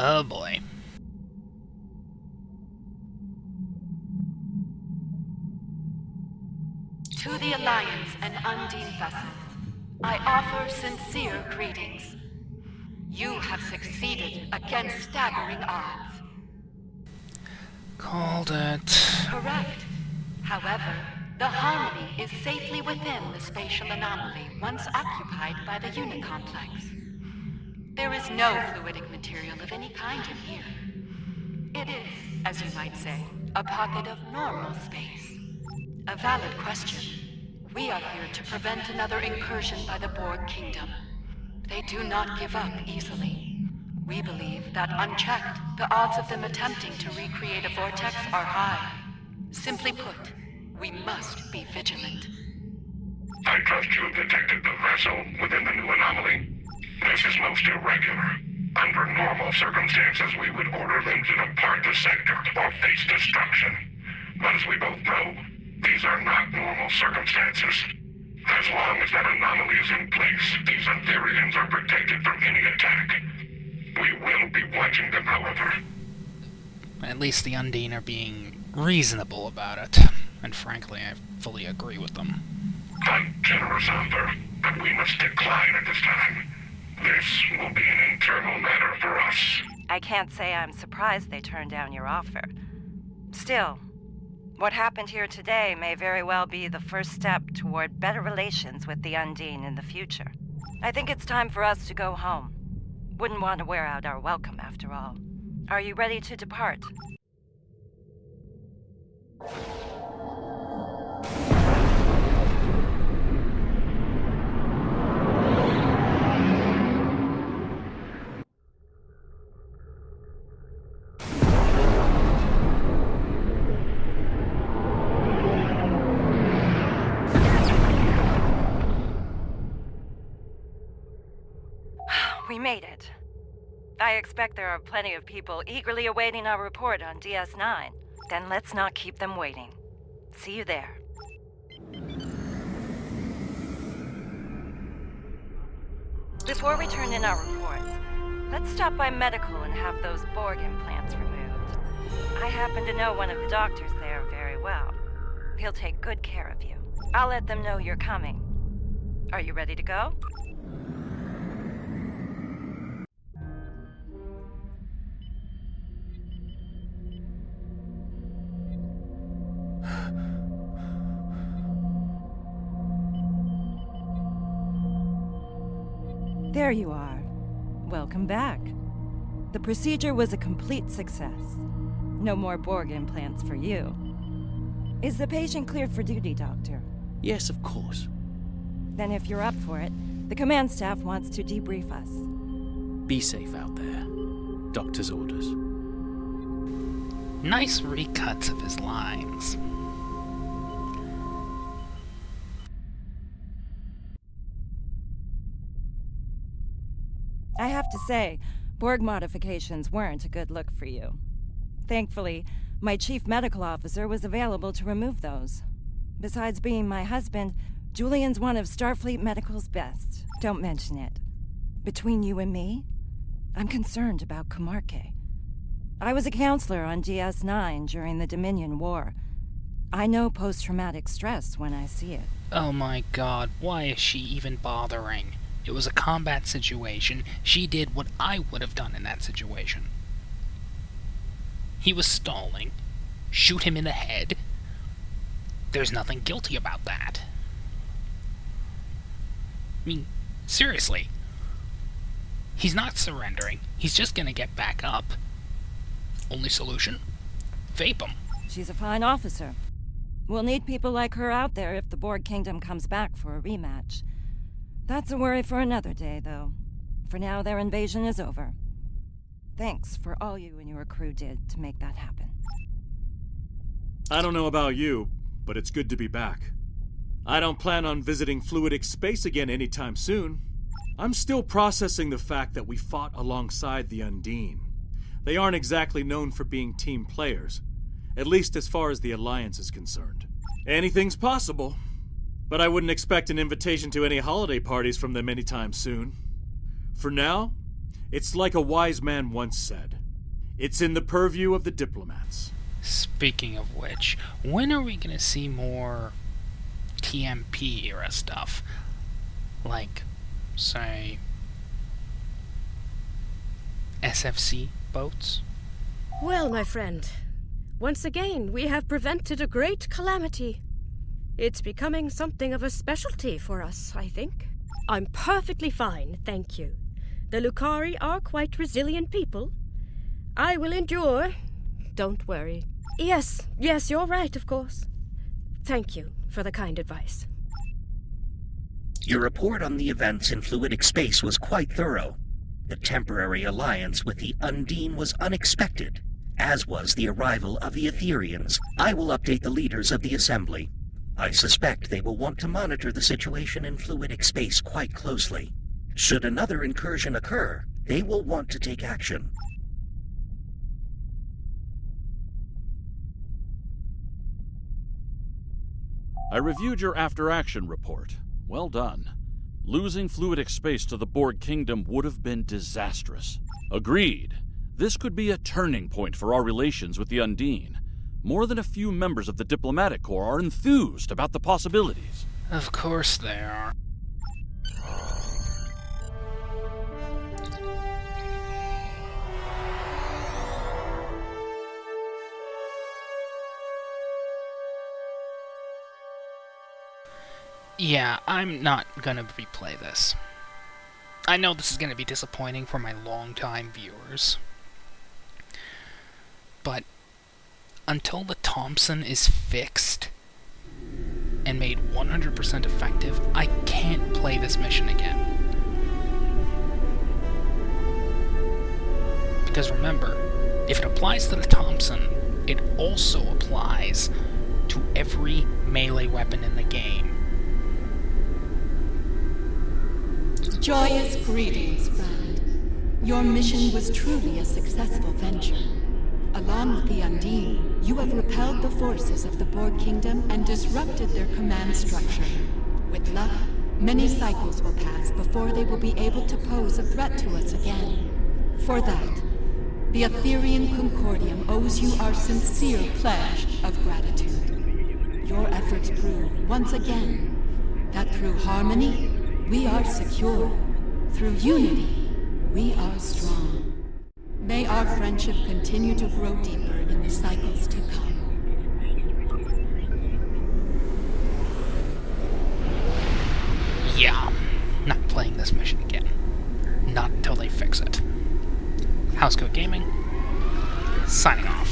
Oh boy. To the Alliance and Undine vessels, I offer sincere greetings. You have succeeded against staggering odds. Called it. Correct. However, the Harmony is safely within the spatial anomaly once occupied by the Unicomplex. There is no fluidic material of any kind in here. It is, as you might say, a pocket of normal space. A valid question. We are here to prevent another incursion by the Borg Kingdom. They do not give up easily. We believe that unchecked, the odds of them attempting to recreate a vortex are high. Simply put, we must be vigilant. I trust you detected the vessel within the new anomaly. This is most irregular. Under normal circumstances, we would order them to depart the sector or face destruction. But as we both know, these are not normal circumstances. As long as that anomaly is in place, these Etherians are protected from any attack. We will be watching them, however. At least the Undine are being reasonable about it. And frankly, I fully agree with them. A generous offer, but we must decline at this time. This will be an internal matter for us. I can't say I'm surprised they turned down your offer. Still, what happened here today may very well be the first step toward better relations with the Undine in the future. I think it's time for us to go home. Wouldn't want to wear out our welcome, after all. Are you ready to depart? We made it. I expect there are plenty of people eagerly awaiting our report on DS9. Then let's not keep them waiting. See you there. Before we turn in our reports, let's stop by medical and have those Borg implants removed. I happen to know one of the doctors there very well. He'll take good care of you. I'll let them know you're coming. Are you ready to go? There you are. Welcome back. The procedure was a complete success. No more Borg implants for you. Is the patient cleared for duty, Doctor? Yes, of course. Then if you're up for it, the command staff wants to debrief us. Be safe out there. Doctor's orders. Nice recuts of his lines. I have to say, Borg modifications weren't a good look for you. Thankfully, my chief medical officer was available to remove those. Besides being my husband, Julian's one of Starfleet Medical's best. Don't mention it. Between you and me, I'm concerned about Camarque. I was a counselor on DS9 during the Dominion War. I know post-traumatic stress when I see it. Oh my god, why is she even bothering? It was a combat situation. She did what I would have done in that situation. He was stalling. Shoot him in the head. There's nothing guilty about that. I mean, seriously. He's not surrendering. He's just gonna get back up. Only solution? Vape him. She's a fine officer. We'll need people like her out there if the Borg Kingdom comes back for a rematch. That's a worry for another day, though. For now, their invasion is over. Thanks for all you and your crew did to make that happen. I don't know about you, but it's good to be back. I don't plan on visiting fluidic space again anytime soon. I'm still processing the fact that we fought alongside the Undine. They aren't exactly known for being team players, at least as far as the Alliance is concerned. Anything's possible, but I wouldn't expect an invitation to any holiday parties from them anytime soon. For now, It's like a wise man once said. It's in the purview of the diplomats. Speaking of which, when are we gonna see more TMP era stuff? Like, say, SFC boats? Well, my friend, once again we have prevented a great calamity. It's becoming something of a specialty for us, I think. I'm perfectly fine, thank you. The Lucari are quite resilient people. I will endure. Don't worry. Yes, you're right, of course. Thank you for the kind advice. Your report on the events in fluidic space was quite thorough. The temporary alliance with the Undine was unexpected, as was the arrival of the Etherians. I will update the leaders of the Assembly. I suspect they will want to monitor the situation in fluidic space quite closely. Should another incursion occur, they will want to take action. I reviewed your after-action report. Well done. Losing fluidic space to the Borg Kingdom would have been disastrous. Agreed. This could be a turning point for our relations with the Undine. More than a few members of the diplomatic corps are enthused about the possibilities. Of course they are. Yeah, I'm not gonna replay this. I know this is gonna be disappointing for my longtime viewers. But until the Thompson is fixed and made 100% effective, I can't play this mission again. Because remember, if it applies to the Thompson, it also applies to every melee weapon in the game. Joyous greetings, friend. Your mission was truly a successful venture. Along with the Undine, you have repelled the forces of the Borg Kingdom and disrupted their command structure. With luck, many cycles will pass before they will be able to pose a threat to us again. For that, the Etherian Concordium owes you our sincere pledge of gratitude. Your efforts prove, once again, that through harmony, we are secure. Through unity, we are strong. May our friendship continue to grow deeper in the cycles to come. Yeah, not playing this mission again. Not until they fix it. Housecoat Gaming, signing off.